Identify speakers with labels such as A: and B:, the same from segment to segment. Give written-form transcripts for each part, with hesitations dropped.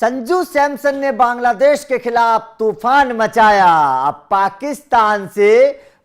A: संजू सैमसन ने बांग्लादेश के खिलाफ तूफान मचाया। अब पाकिस्तान से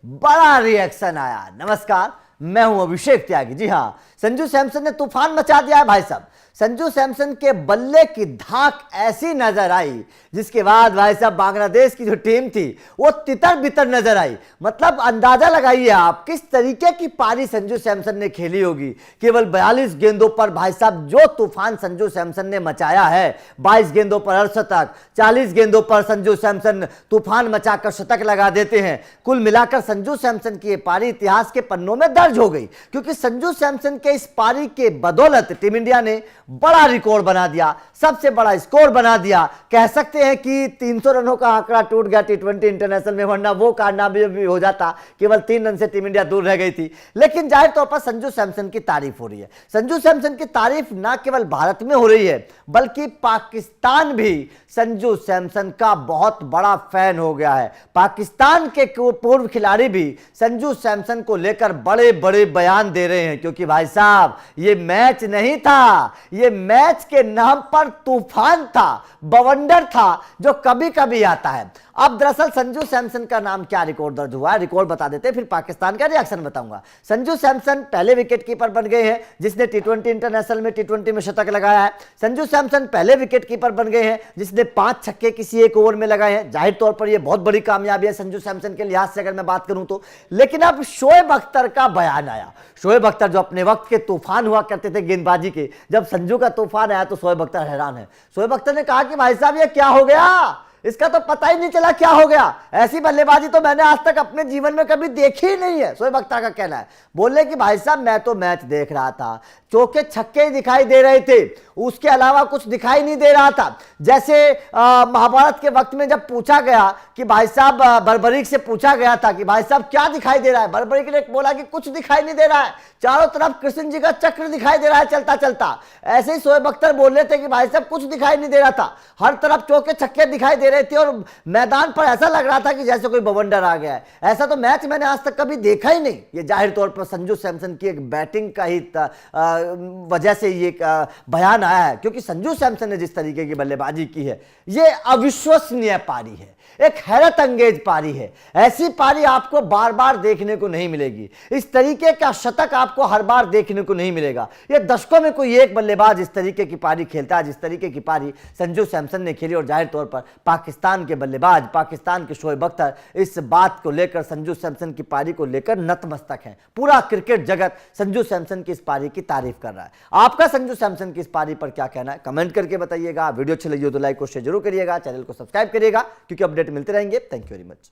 A: बड़ा रिएक्शन आया। नमस्कार, मैं हूं अभिषेक त्यागी। जी हां, संजू सैमसन ने तूफान मचा दिया है भाई साहब। संजू सैमसन के बल्ले की धाक ऐसी नजर आई जिसके बाद भाई साहब बांग्लादेश की जो टीम थी वो तितर बितर नजर आई। मतलब अंदाजा लगाइए आप किस तरीके की पारी संजू सैमसन ने खेली होगी। केवल 42 गेंदों पर भाई साहब जो तूफान संजू सैमसन ने मचाया है, 22 गेंदों पर अर्धशतक, 40 गेंदों पर संजू सैमसन तूफान मचाकर शतक लगा देते हैं। कुल मिलाकर संजू सैमसन की ये पारी इतिहास के पन्नों में दर्ज हो गई, क्योंकि संजू सैमसन के इस पारी के बदौलत टीम इंडिया ने बड़ा रिकॉर्ड बना दिया, सबसे बड़ा स्कोर बना दिया। कह सकते हैं कि 300 रनों का आंकड़ा टूट गया टी20 इंटरनेशनल में, वरना वो कारनामा भी हो जाता। केवल 3 रन से टीम इंडिया दूर रह गई थी। लेकिन जाहिर तौर पर संजू सैमसन की तारीफ हो रही है। संजू सैमसन की तारीफ ना केवल भारत में हो रही है, बल्कि पाकिस्तान भी संजू सैमसन का बहुत बड़ा फैन हो गया है। पाकिस्तान के पूर्व खिलाड़ी भी संजू सैमसन को लेकर बड़े बड़े बयान दे रहे हैं, क्योंकि भाई साहब ये मैच नहीं था, ये मैच के नाम पर तूफान था, बवंडर था जो कभी कभी आता है। अब दरअसल संजू सैमसन का नाम क्या रिकॉर्ड दर्ज हुआ है, रिकॉर्ड बता देते हैं, फिर पाकिस्तान का रिएक्शन बताऊंगा। संजू सैमसन पहले विकेट कीपर बन गए हैं जिसने टी20 इंटरनेशनल में टी20 में शतक लगाया है। संजू सैमसन पहले विकेट कीपर बन गए हैं जिसने 5 छक्के किसी एक ओवर में लगाए हैं। जाहिर तौर पर यह बहुत बड़ी कामयाबी है संजू सैमसन के लिहाज से अगर मैं बात करूं तो। लेकिन अब शोएब अख्तर का बयान आया। शोएब अख्तर जो अपने वक्त के तूफान हुआ करते थे गेंदबाजी के, जब संजू का तूफान आया तो शोएब अख्तर हैरान है। शोएब अख्तर ने कहा कि भाई साहब ये क्या हो गया, इसका तो पता ही नहीं चला क्या हो गया। ऐसी बल्लेबाजी तो मैंने आज तक अपने जीवन में कभी देखी ही नहीं है, शोएब अख्तर का कहना है। बोले कि भाई साहब मैं तो मैच देख रहा था, चौके छक्के ही दिखाई दे रहे थे, उसके अलावा कुछ दिखाई नहीं दे रहा था। जैसे महाभारत के वक्त में जब पूछा गया कि भाई साहब बर्बरीक से पूछा गया था कि भाई साहब क्या दिखाई दे रहा है, बर्बरीक ने बोला कि कुछ दिखाई नहीं दे रहा है, चारों तरफ कृष्ण जी का चक्र दिखाई दे रहा है चलता चलता। ऐसे ही शोएब अख्तर बोल रहे थे कि भाई साहब कुछ दिखाई नहीं दे रहा था, हर तरफ चौके छक्के दिखाई दे रहे थे और मैदान पर ऐसा लग रहा था कि जैसे कोई बवंडर आ गया है। ऐसा तो मैच मैंने आज तक कभी देखा ही नहीं। ये जाहिर तौर पर संजू सैमसन की एक बैटिंग का ही वजह से ये बयान आया है, क्योंकि संजू सैमसन ने जिस तरीके की बल्लेबाजी की है ये अविश्वसनीय पारी है, एक हैरत अंगेज पारी है। ऐसी पारी आपको बार बार देखने को नहीं मिलेगी, इस तरीके का शतक आपको हर बार देखने को नहीं मिलेगा। ये दशकों में कोई एक बल्लेबाज इस तरीके की पारी खेलता है जिस तरीके की पारी संजू सैमसन ने खेली। और जाहिर तौर पर पाकिस्तान के बल्लेबाज, पाकिस्तान के शोएब अख्तर इस बात को लेकर, संजू सैमसन की पारी को लेकर नतमस्तक है। पूरा क्रिकेट जगत संजू सैमसन की इस पारी की तारीफ कर रहा है। आपका संजू सैमसन की इस पारी पर क्या कहना है, कमेंट करके बताइएगा। वीडियो अच्छी लगी हो तो लाइक और शेयर जरूर करिएगा, चैनल को सब्सक्राइब करिएगा, क्योंकि अपडेट मिलते रहेंगे। Thank you very much.